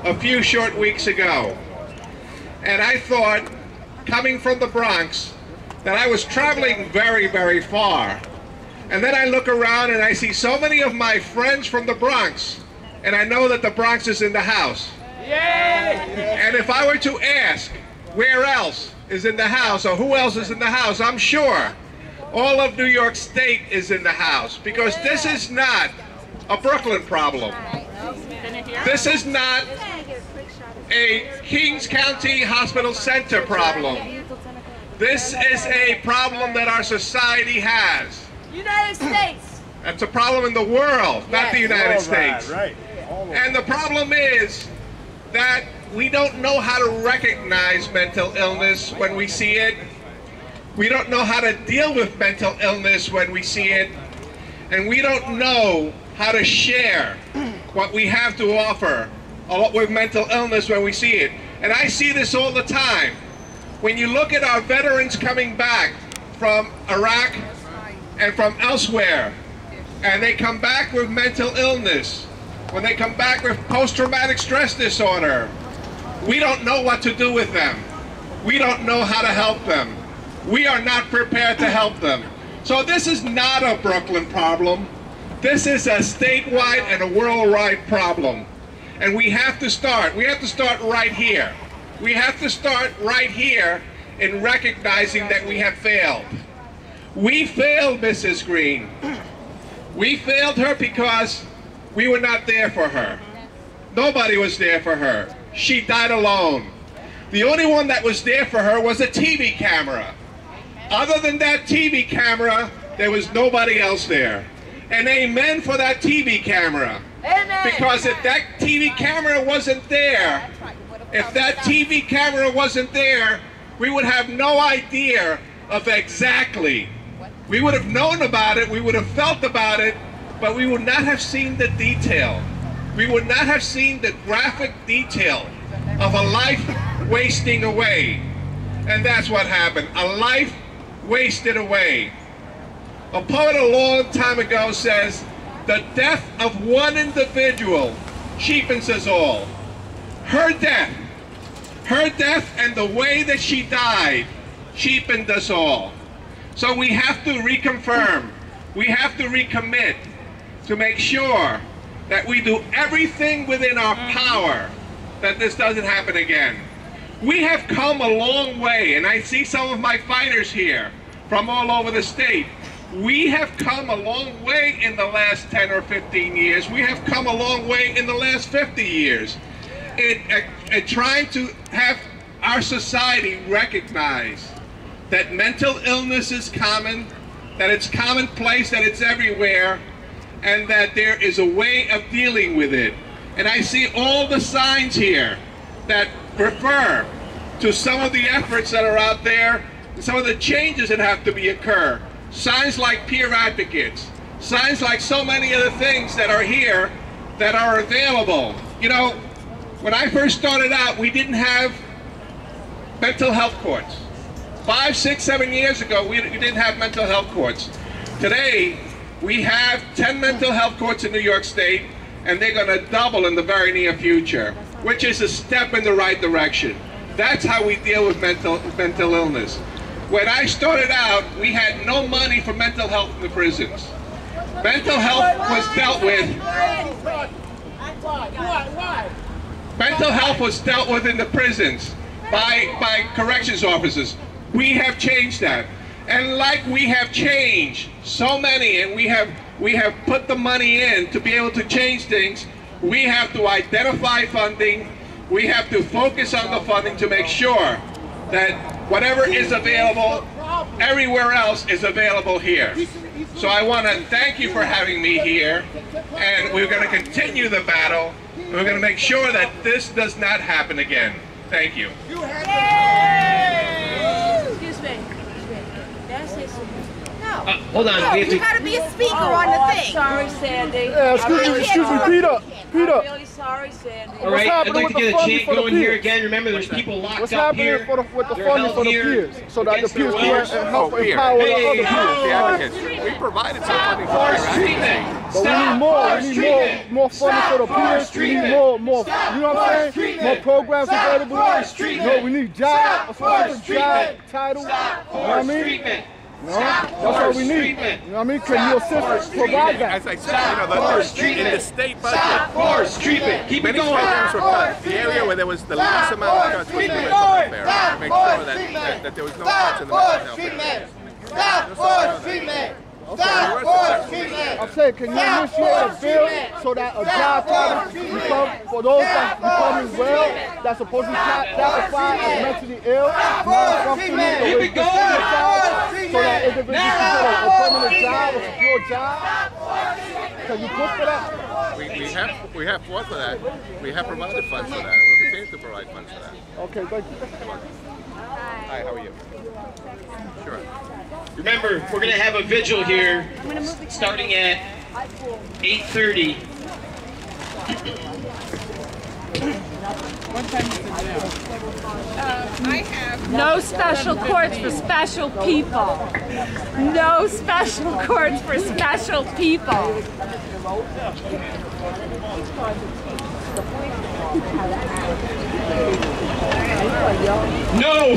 a few short weeks ago. And I thought, coming from the Bronx, that I was traveling very, very far. And then I look around and I see so many of my friends from the Bronx, and I know that the Bronx is in the house. And if I were to ask where else is in the house or who else is in the house, I'm sure all of New York State is in the house, because this is not a Brooklyn problem. This is not a Kings County Hospital Center problem. This is a problem that our society has. United States. That's a problem in the world, not the United States. Right. And the problem is that we don't know how to recognize mental illness when we see it. We don't know how to deal with mental illness when we see it. And we don't know how to share what we have to offer with mental illness when we see it. And I see this all the time. When you look at our veterans coming back from Iraq and from elsewhere, and they come back with mental illness, when they come back with post-traumatic stress disorder, we don't know what to do with them. We don't know how to help them. We are not prepared to help them. So this is not a Brooklyn problem. This is a statewide and a worldwide problem. And we have to start. We have to start right here. We have to start right here in recognizing that we have failed. We failed Mrs. Green. We failed her because we were not there for her. Nobody was there for her. She died alone. The only one that was there for her was a TV camera. Other than that TV camera, there was nobody else there. And amen for that TV camera. Amen. Because if that TV camera wasn't there, we would have no idea of exactly. We would have known about it, we would have felt about it, but we would not have seen the detail. We would not have seen the graphic detail of a life wasting away. And that's what happened. A life wasted away. A poet a long time ago says, the death of one individual cheapens us all. Her death and the way that she died cheapened us all. So we have to reconfirm, we have to recommit to make sure that we do everything within our power that this doesn't happen again. We have come a long way, and I see some of my fighters here from all over the state. We have come a long way in the last 10 or 15 years. We have come a long way in the last 50 years in trying to have our society recognize that mental illness is common, that it's commonplace, that it's everywhere, and that there is a way of dealing with it. And I see all the signs here that refer to some of the efforts that are out there, and some of the changes that have to occur. Signs like peer advocates, signs like so many other things that are here that are available. You know, when I first started out, we didn't have mental health courts. 5, 6, 7 years ago, we didn't have mental health courts. Today, we have 10 mental health courts in New York State, and they're going to double in the very near future, which is a step in the right direction. That's how we deal with mental illness. When I started out, we had no money for mental health in the prisons. Mental health was dealt with. Mental health was dealt with in the prisons by corrections officers. We have changed that. And like we have changed so many, and we have put the money in to be able to change things, we have to identify funding. We have to focus on the funding to make sure that whatever is available everywhere else is available here. So I want to thank you for having me here, and we're going to continue the battle, and we're going to make sure that this does not happen again. Thank you. Excuse me. No. Hold on. No, you got to be a speaker on the thing. Sorry, Sandy. Excuse me, Peter. I'm really sorry. Sorry, Sandy. All right, I'd like to get a chant going here again. Remember, there's people locked up here. What's happening with the funding for the peers? So that the peers can help empower the other peers. We provided some funding for Force it, right? treatment. But we need more. We need more funding for the peers. We need more. You know what I'm saying? More programs available. No, we need job, a specific job title. You know what I mean? No, that's all we need. You know what I mean? Can you assist provide that? As I said, in the state budget, Force treatment. Keep it many going. programs were cut. The area where there was the least amount of cuts was the mental health area. To make sure that there was no cuts in the mental health area. Stop force treatment! Stop force treatment! I'm saying, can you initiate a bill so that a job title become, for those that's becoming well, that's supposed to be classified as mentally ill, non-functioning, Keep it going. so that individuals can get a permanent job, a secure job? Can you push for that? We have fought for that. We have provided funds for that. And we'll continue to provide funds for that. Okay, thank you. Hi, how are you? Sure. Remember, we're going to have a vigil here starting at 8:30. No special courts for special people. No special courts for special people. No,